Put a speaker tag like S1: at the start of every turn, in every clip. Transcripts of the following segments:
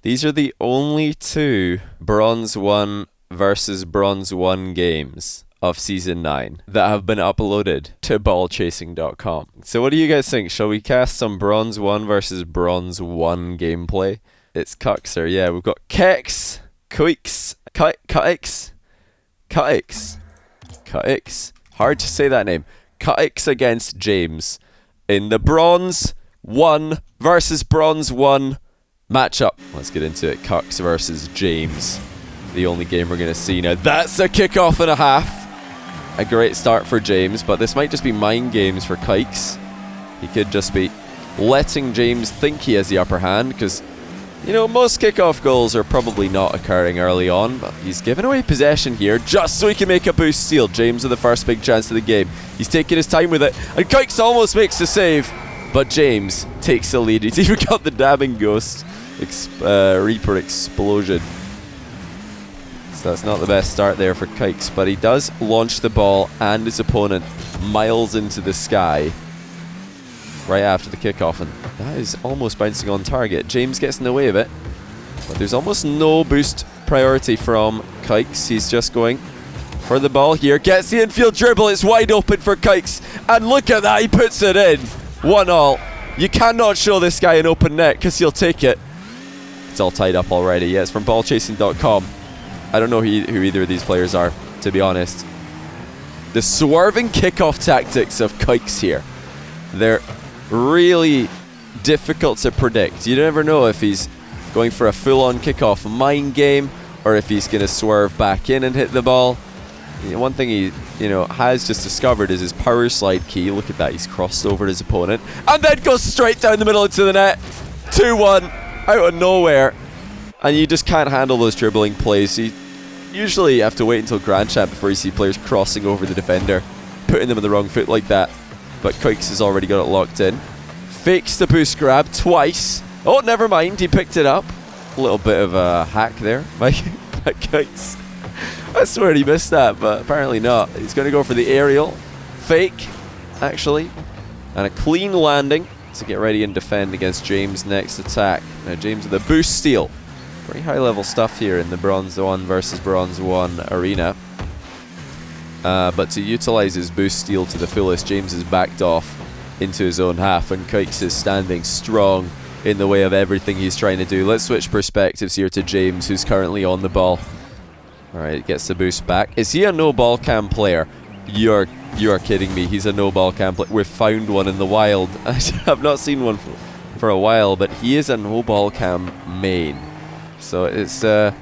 S1: These are the only two Bronze 1 versus Bronze 1 games of Season 9 that have been uploaded to ballchasing.com. So what do you guys think? Shall we cast some Bronze 1 versus Bronze 1 gameplay? It's Cuxer, yeah. We've got Kex, Kuix, Kutix, hard to say that name. Kutix against James in the Bronze 1 versus Bronze 1 matchup. Let's get into it. Cux versus James. The only game we're going to see now. That's a kickoff and a half. A great start for James, but this might just be mind games for Kikes. He could just be letting James think he has the upper hand, because, you know, most kickoff goals are probably not occurring early on, but he's given away possession here just so he can make a boost steal. James with the first big chance of the game. He's taking his time with it, and Kikes almost makes the save, but James takes the lead. He's even got the dabbing ghost Reaper explosion. So that's not the best start there for Kikes, but he does launch the ball and his opponent miles into the sky right after the kickoff, and that is almost bouncing on target. James gets in the way of it, but there's almost no boost priority from Kikes. He's just going for the ball here, gets the infield dribble, it's wide open for Kikes, and look at that, he puts it in. 1-1. You cannot show this guy an open net because he'll take it. It's all tied up already. Yeah, it's from ballchasing.com. I don't know who either of these players are, to be honest. The swerving kickoff tactics of Kikes here, they're really difficult to predict. You never know if he's going for a full-on kickoff mind game or if he's going to swerve back in and hit the ball. One thing he has just discovered is his power slide key. Look at that, he's crossed over his opponent and then goes straight down the middle into the net. 2-1 out of nowhere, and you just can't handle those dribbling plays. You usually have to wait until Grand Champ before you see players crossing over the defender, putting them on the wrong foot like that, but Kikes has already got it locked in. Fakes the boost grab twice. Oh, never mind, he picked it up. A little bit of a hack there by Kikes. I swear he missed that, but apparently not. He's going to go for the aerial. Fake, actually. And a clean landing to get ready and defend against James' next attack. Now James with a boost steal. Very high level stuff here in the Bronze 1 versus Bronze 1 arena. But to utilize his boost steal to the fullest, James has backed off into his own half, and Kikes is standing strong in the way of everything he's trying to do. Let's switch perspectives here to James, who's currently on the ball. Alright, gets the boost back. Is he a no ball cam player? You are kidding me. He's a no ball cam player. We've found one in the wild. I've not seen one for a while, but he is a no ball cam main. So it's the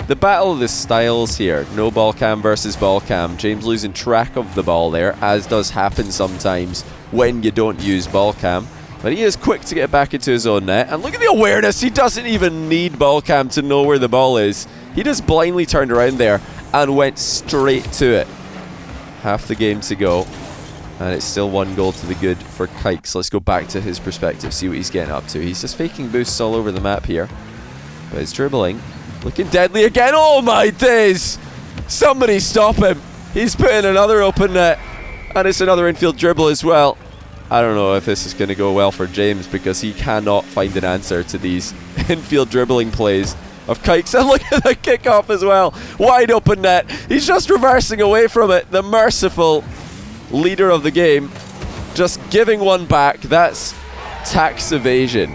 S1: battle of the styles here. No ball cam versus ball cam. James losing track of the ball there, as does happen sometimes when you don't use ball cam. But he is quick to get back into his own net. And look at the awareness. He doesn't even need ball cam to know where the ball is. He just blindly turned around there and went straight to it. Half the game to go, and it's still 1 goal to the good for Kikes. Let's go back to his perspective, see what he's getting up to. He's just faking boosts all over the map here, but he's dribbling, looking deadly again. Oh my days! Somebody stop him! He's putting another open net, and it's another infield dribble as well. I don't know if this is going to go well for James, because he cannot find an answer to these infield dribbling plays of Kikes. And look at the kickoff as well. Wide open net. He's just reversing away from it. The merciful leader of the game just giving one back. That's tax evasion,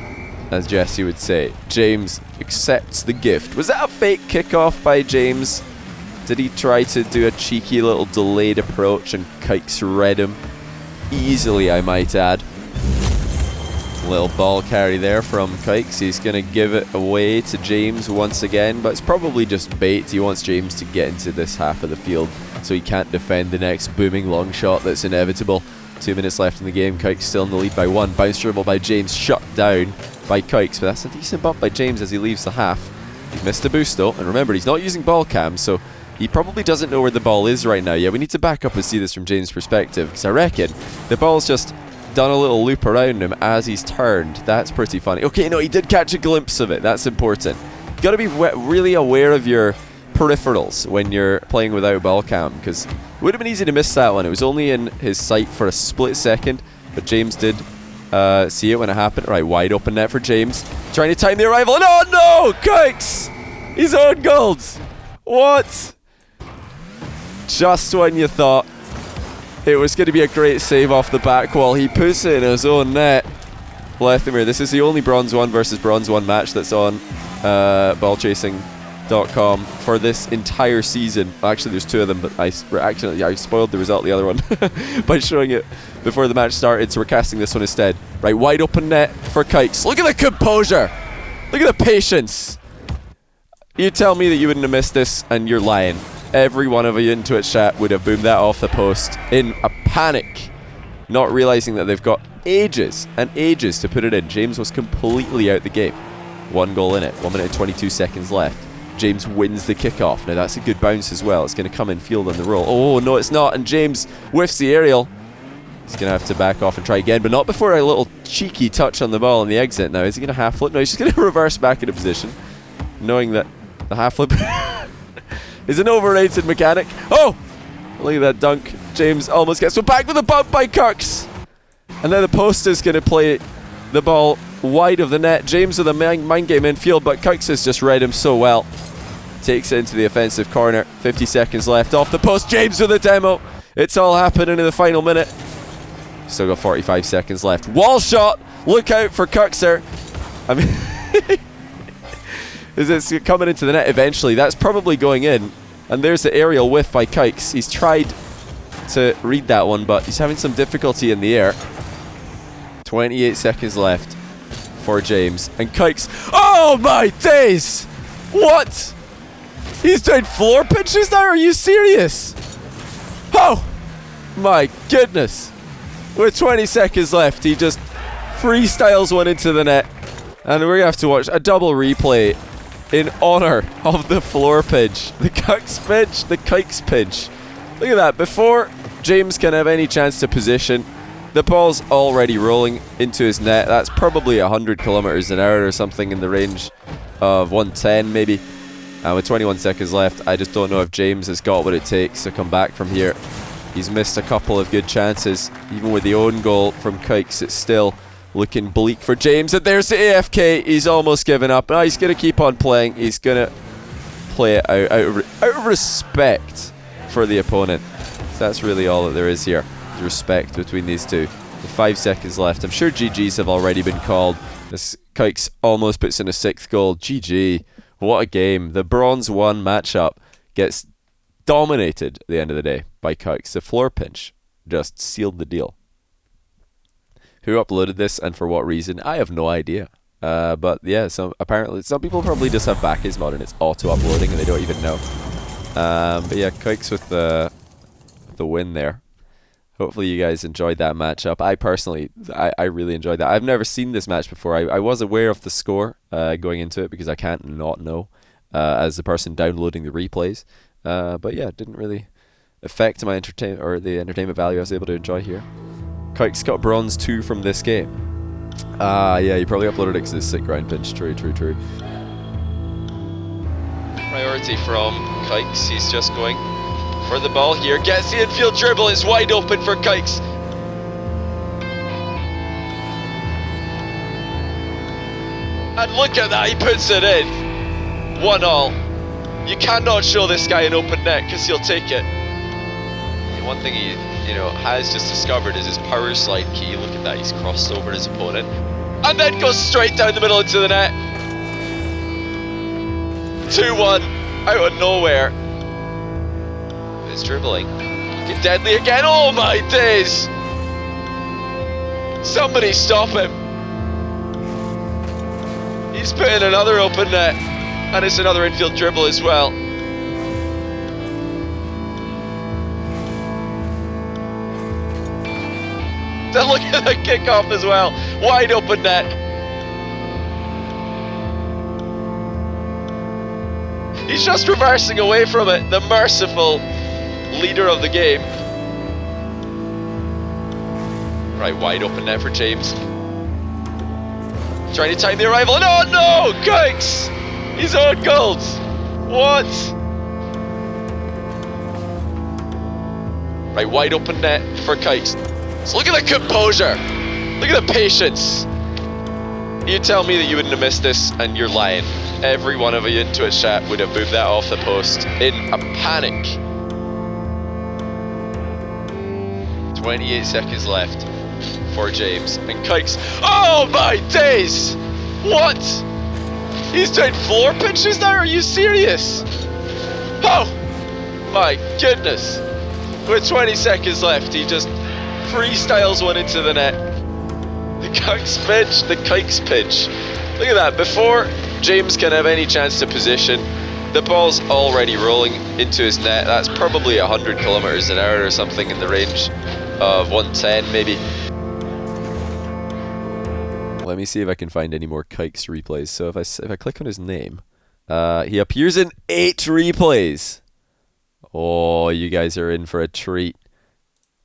S1: as Jesse would say. James accepts the gift. Was that a fake kickoff by James? Did he try to do a cheeky little delayed approach and Kikes read him? Easily, I might add. Little ball carry there from Kikes. He's going to give it away to James once again, but it's probably just bait. He wants James to get into this half of the field so he can't defend the next booming long shot that's inevitable. 2 minutes left in the game. Kikes still in the lead by 1. Bounce dribble by James, shut down by Kikes, but that's a decent bump by James as he leaves the half. He missed a boost though, and remember, he's not using ball cam, so he probably doesn't know where the ball is right now. Yeah, we need to back up and see this from James' perspective, because I reckon the ball's just done a little loop around him as he's turned. That's pretty funny. Okay, no, he did catch a glimpse of it. That's important. You got to be really aware of your peripherals when you're playing without ball cam, because it would have been easy to miss that one. It was only in his sight for a split second, but James did see it when it happened. Right, wide open net for James. Trying to time the arrival. And oh no! Kikes! He's own goals! What? Just when you thought it was going to be a great save off the back wall, he puts it in his own net. Lethamyr, this is the only Bronze 1 versus Bronze 1 match that's on ballchasing.com for this entire season. Actually, there's 2 of them, but I spoiled the result of the other one by showing it before the match started, so we're casting this one instead. Right, wide open net for Kikes. Look at the composure! Look at the patience! You tell me that you wouldn't have missed this, and you're lying. Every one of you in Twitch chat would have boomed that off the post in a panic, not realizing that they've got ages and ages to put it in. James was completely out the game. 1 goal in it, 1 minute and 22 seconds left. James wins the kickoff. Now that's a good bounce as well. It's going to come in field on the roll. Oh no, it's not, and James whiffs the aerial. He's going to have to back off and try again, but not before a little cheeky touch on the ball in the exit. Now is he going to half flip? No, he's just going to reverse back into position, knowing that the half flip is an overrated mechanic. Oh! Look at that dunk. James almost gets one back with a bump by Kirks. And now the post is going to play the ball wide of the net. James with a mind game infield, but Kirks has just read him so well. Takes it into the offensive corner. 50 seconds left off the post. James with a demo. It's all happening in the final minute. Still got 45 seconds left. Wall shot. Look out for Kirkser. I mean... It's coming into the net eventually. That's probably going in. And there's the aerial whiff by Kikes. He's tried to read that one, but he's having some difficulty in the air. 28 seconds left for James. And Kikes... Oh my days! What? He's doing floor pitches now? Are you serious? Oh! My goodness. With 20 seconds left, he just freestyles one into the net. And we're going to have to watch a double replay in honor of the floor pinch. The Kikes pinch. The Kikes pinch. Look at that. Before James can have any chance to position, the ball's already rolling into his net. That's probably 100 kilometers an hour or something in the range of 110 maybe. And with 21 seconds left, I just don't know if James has got what it takes to come back from here. He's missed a couple of good chances. Even with the own goal from Kikes, it's still looking bleak for James. And there's the AFK. He's almost given up. He's going to keep on playing. He's going to play it out of respect for the opponent. So that's really all that there is here. Respect between these two. With 5 seconds left. I'm sure GGs have already been called. This Kikes almost puts in a 6th goal. GG. What a game. The Bronze 1 matchup gets dominated at the end of the day by Kikes. The floor pinch just sealed the deal. Who uploaded this and for what reason? I have no idea. But yeah, apparently some people probably just have backers mod and it's auto-uploading and they don't even know. But yeah, Kikes with the win there. Hopefully you guys enjoyed that matchup. I personally, I really enjoyed that. I've never seen this match before. I was aware of the score going into it because I can't not know as the person downloading the replays. But yeah, it didn't really affect my entertainment or the entertainment value I was able to enjoy here. Kikes got bronze 2 from this game. Yeah, you probably uploaded it because it's sick ground pinch. True. Priority from Kikes. He's just going for the ball here. Gets the infield dribble. It's wide open for Kikes. And look at that. He puts it in. 1-1. You cannot show this guy an open net because he'll take it. And one thing he has just discovered is his power slide key. Look at that, he's crossed over his opponent and then goes straight down the middle into the net. 2-1 out of nowhere. It's dribbling. Get deadly again. Oh my days! Somebody stop him. He's put in another open net and it's another infield dribble as well. Then look at the kickoff as well. Wide open net. He's just reversing away from it. The merciful leader of the game. Right, wide open net for James. Trying to time the arrival. And oh no! Kikes! His own goals. What? Right, wide open net for Kikes. So look at the composure. Look at the patience. You tell me that you wouldn't have missed this, and you're lying. Every one of you in Twitch chat would have moved that off the post in a panic. 28 seconds left for James. And Kikes. Oh my days! What? He's doing floor pitches now? Are you serious? Oh my goodness. With 20 seconds left, he just freestyles one into the net. The Kikes pitch, the Kikes pitch. Look at that. Before James can have any chance to position, the ball's already rolling into his net. That's probably 100 kilometers an hour or something in the range of 110 maybe. Let me see if I can find any more Kikes replays. So if I click on his name, he appears in 8 replays. Oh, you guys are in for a treat.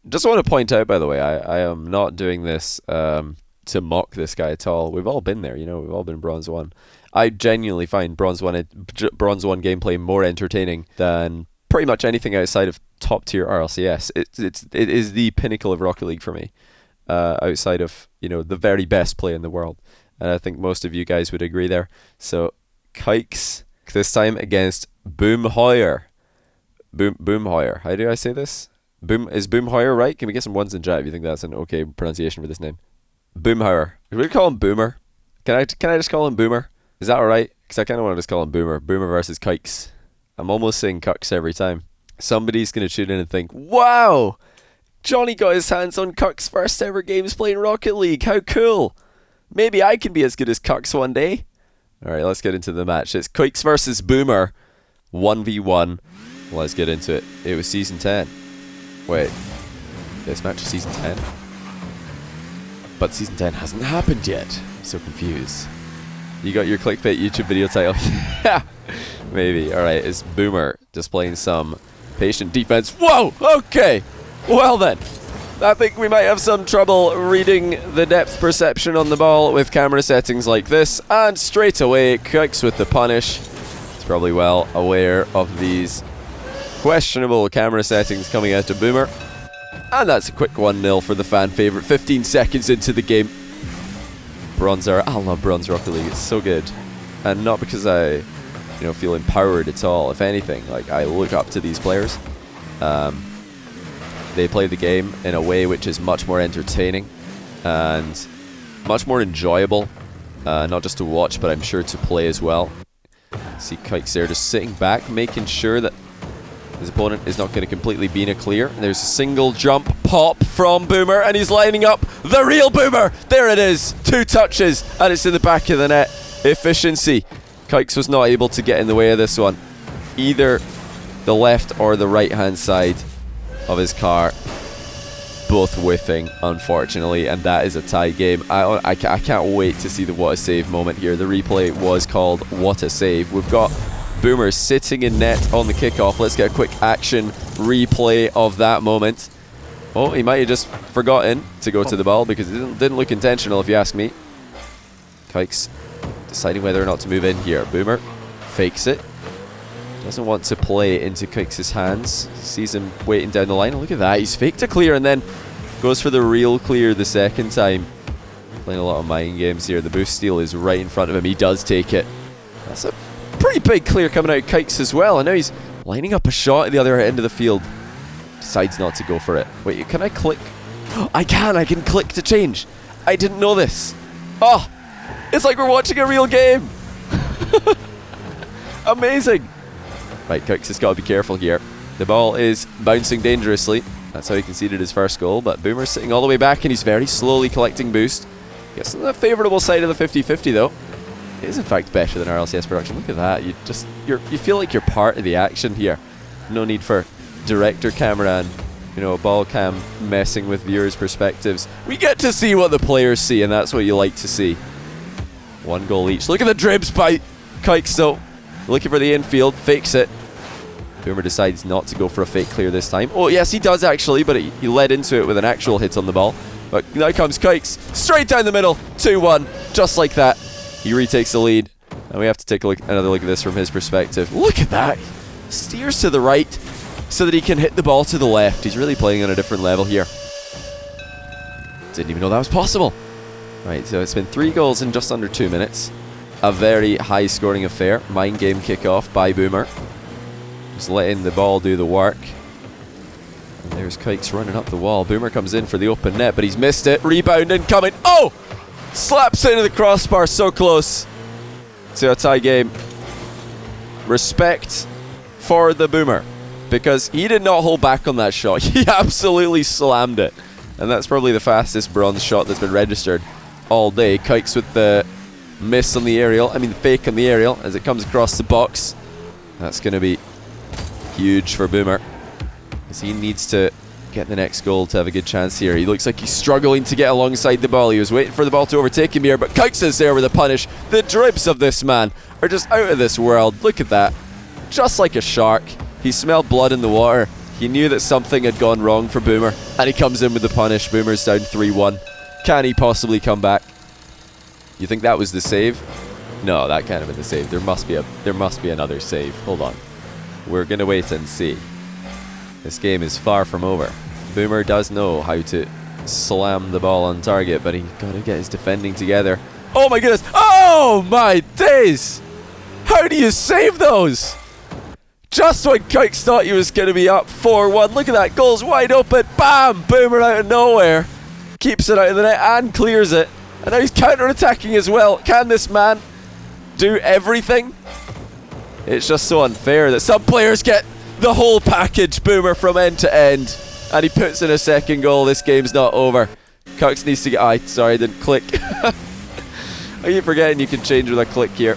S1: Just want to point out, by the way, I am not doing this to mock this guy at all. We've all been there, you know. We've all been Bronze 1. I genuinely find Bronze 1 gameplay more entertaining than pretty much anything outside of top tier RLCS. It is the pinnacle of Rocket League for me. Outside of, you know, the very best play in the world, and I think most of you guys would agree there. So Kikes this time against Boomhoyer. Boomhoyer. How do I say this? Is Boomhoyer right? Can we get some ones in chat if you think that's an okay pronunciation for this name? Boomhoyer. Should we call him Boomer? Can I just call him Boomer? Is that alright? Because I kind of want to just call him Boomer. Boomer versus Kikes. I'm almost saying Cucks every time. Somebody's going to tune in and think, wow! Johnny got his hands on Cuck's first ever games playing Rocket League. How cool. Maybe I can be as good as Cucks one day. Alright, let's get into the match. It's Kikes versus Boomer. 1v1. Let's get into it. It was Season 10. Wait. This match is Season 10? But Season 10 hasn't happened yet. I'm so confused. You got your clickbait YouTube video title? Yeah. Maybe. Alright, it's Boomer displaying some patient defense. Whoa! Okay! Well then, I think we might have some trouble reading the depth perception on the ball with camera settings like this. And straight away, Kikes with the punish. He's probably well aware of these questionable camera settings coming out of Boomer. And that's a quick 1-0 for the fan favourite. 15 seconds into the game. Bronzer. I love Bronze Rocket League. It's so good. And not because I, feel empowered at all. If anything, like, I look up to these players. They play the game in a way which is much more entertaining and much more enjoyable, not just to watch, but I'm sure to play as well. See Kikes there just sitting back, making sure that his opponent is not going to completely be in a clear. There's a single jump pop from Boomer, and he's lining up the real Boomer. There it is, 2 touches, and it's in the back of the net. Efficiency. Kikes was not able to get in the way of this one. Either the left or the right hand side of his car, both whiffing, unfortunately, and that is a tie game. I can't wait to see the what a save moment here. The replay was called what a save. We've got Boomer sitting in net on the kickoff. Let's get a quick action replay of that moment. Oh, he might have just forgotten to go to the ball because it didn't look intentional, if you ask me. Kikes deciding whether or not to move in here. Boomer fakes it. Doesn't want to play into Kikes' hands. Sees him waiting down the line. Look at that. He's faked a clear and then goes for the real clear the second time. Playing a lot of mind games here. The boost steal is right in front of him. He does take it. That's a pretty big clear coming out of Kikes as well. And now he's lining up a shot at the other end of the field. Decides not to go for it. Wait, can I click? I can click to change. I didn't know this. Oh, it's like we're watching a real game. Amazing. Right, Kikes has got to be careful here. The ball is bouncing dangerously. That's how he conceded his first goal. But Boomer's sitting all the way back and he's very slowly collecting boost. Gets on the favourable side of the 50-50 though. It is in fact better than RLCS production. Look at that. You feel like you're part of the action here. No need for director camera and ball cam messing with viewers' perspectives. We get to see what the players see, and that's what you like to see. 1 goal each. Look at the dribs by Kikes though. Looking for the infield, fakes it. Boomer decides not to go for a fake clear this time. Oh yes, he does actually, but he led into it with an actual hit on the ball. But now comes Kikes, straight down the middle, 2-1, just like that. He retakes the lead, and we have to take another look at this from his perspective. Look at that, steers to the right so that he can hit the ball to the left. He's really playing on a different level here. Didn't even know that was possible. Right, so it's been 3 goals in just under 2 minutes. A very high-scoring affair. Mind game kickoff by Boomer. Just letting the ball do the work. And there's Kikes running up the wall. Boomer comes in for the open net, but he's missed it. Rebound incoming. Oh! Slaps into the crossbar. So close to a tie game. Respect for the Boomer, because he did not hold back on that shot. He absolutely slammed it. And that's probably the fastest bronze shot that's been registered all day. Kikes with the miss on the aerial. I mean, the fake on the aerial as it comes across the box. That's going to be huge for Boomer, because he needs to get the next goal to have a good chance here. He looks like he's struggling to get alongside the ball. He was waiting for the ball to overtake him here, but Kikes is there with a punish. The dribs of this man are just out of this world. Look at that. Just like a shark. He smelled blood in the water. He knew that something had gone wrong for Boomer, and he comes in with the punish. Boomer's down 3-1. Can he possibly come back? You think that was the save? No, that can't have been the save. There must be another save. Hold on. We're going to wait and see. This game is far from over. Boomer does know how to slam the ball on target, but he's got to get his defending together. Oh my goodness. Oh my days. How do you save those? Just when Kikes thought he was going to be up 4-1. Look at that. Goal's wide open. Bam! Boomer out of nowhere. Keeps it out of the net and clears it. And now he's counter-attacking as well. Can this man do everything? It's just so unfair that some players get the whole package, Boomer, from end to end. And he puts in a second goal. This game's not over. Kikes needs to get... sorry, I didn't click. I keep forgetting you can change with a click here.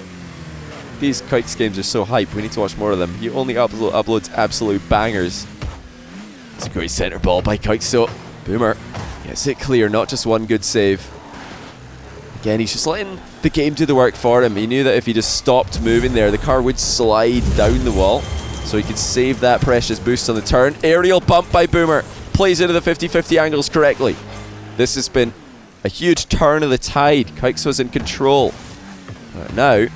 S1: These Kikes games are so hype. We need to watch more of them. He only uploads absolute bangers. It's a great centre ball by Kikes. So Boomer gets it clear. Not just one good save. Again, he's just letting the game do the work for him. He knew that if he just stopped moving there, the car would slide down the wall. So he could save that precious boost on the turn. Aerial bump by Boomer. Plays into the 50-50 angles correctly. This has been a huge turn of the tide. Kikes was in control. Now,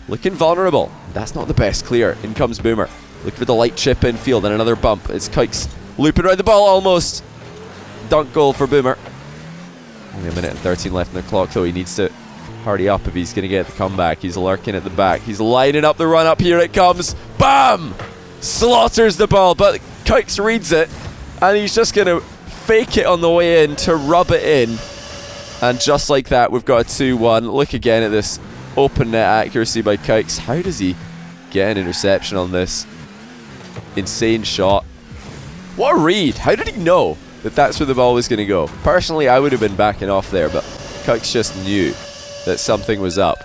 S1: looking vulnerable. That's not the best clear. In comes Boomer. Looking for the light chip in field and another bump. It's Kikes looping around the ball almost. Dunk goal for Boomer. Only a minute and 13 left in the clock, though. He needs to hurry up if he's going to get the comeback. He's lurking at the back. He's lining up the run up. Here it comes. Bam! Slaughters the ball, but Kikes reads it, and he's just going to fake it on the way in to rub it in. And just like that, we've got a 2-1. Look again at this open net accuracy by Kikes. How does he get an interception on this insane shot? What a read. How did he know that that's where the ball was going to go? Personally, I would have been backing off there, but Kikes just knew that something was up.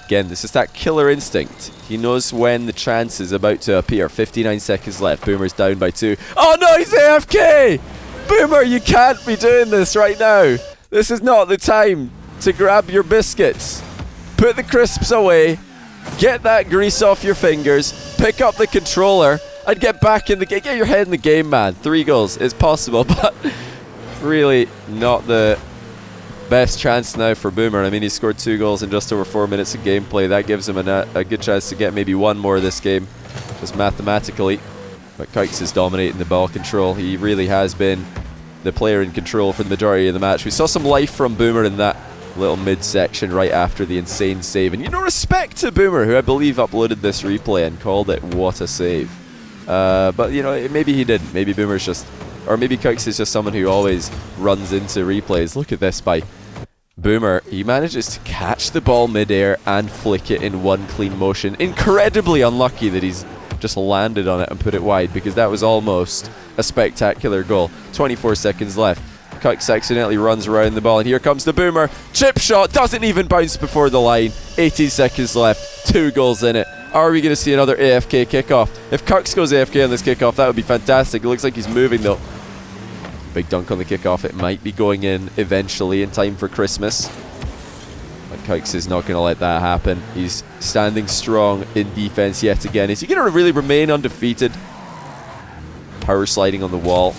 S1: Again, this is that killer instinct. He knows when the chance is about to appear. 59 seconds left. Boomer's down by 2. Oh no, he's AFK! Boomer, you can't be doing this right now. This is not the time to grab your biscuits. Put the crisps away. Get that grease off your fingers. Pick up the controller and get back in the game. Get your head in the game, man. 3 goals. It's possible, but really not the best chance now for Boomer. I mean, he scored 2 goals in just over 4 minutes of gameplay. That gives him a good chance to get maybe 1 more this game, just mathematically. But Kikes is dominating the ball control. He really has been the player in control for the majority of the match. We saw some life from Boomer in that little mid-section right after the insane save. And, you know, respect to Boomer, who I believe uploaded this replay and called it what a save. But, you know, maybe he didn't. Maybe Boomer's just... Or maybe Kikes is just someone who always runs into replays. Look at this by Boomer. He manages to catch the ball mid-air and flick it in one clean motion. Incredibly unlucky that he's just landed on it and put it wide, because that was almost a spectacular goal. 24 seconds left. Kikes accidentally runs around the ball, and here comes the Boomer. Chip shot, doesn't even bounce before the line. 18 seconds left, 2 goals in it. Are we going to see another AFK kickoff? If Kikes goes AFK on this kickoff, that would be fantastic. It looks like he's moving though. Big dunk on the kickoff. It might be going in eventually in time for Christmas. But Kikes is not going to let that happen. He's standing strong in defense yet again. Is he going to really remain undefeated? Power sliding on the wall.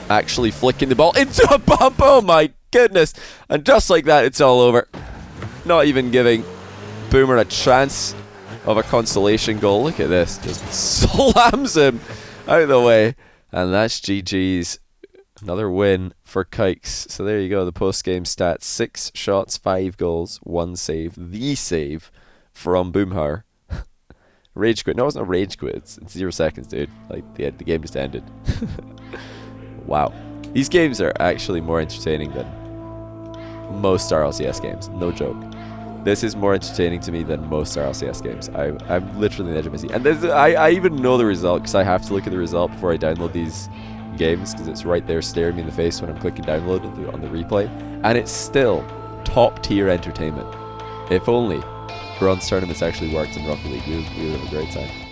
S1: Actually flicking the ball into a bump. Oh my goodness. And just like that, it's all over. Not even giving Boomer a chance of a consolation goal. Look at this. Just slams him out of the way. And that's GG's. Another win for Kikes. So there you go, the post-game stats. 6 shots, 5 goals, 1 save. The save from Boomhauer. Rage quit. No, it's not rage quit. It's 0 seconds, dude. Like, the game just ended. Wow. These games are actually more entertaining than most RLCS games. No joke. This is more entertaining to me than most RLCS games. I'm literally on the edge of my seat. And I even know the result because I have to look at the result before I download these games because it's right there staring me in the face when I'm clicking download on the replay. And it's still top tier entertainment. If only bronze tournaments actually worked in Rocket League, we would have a great time.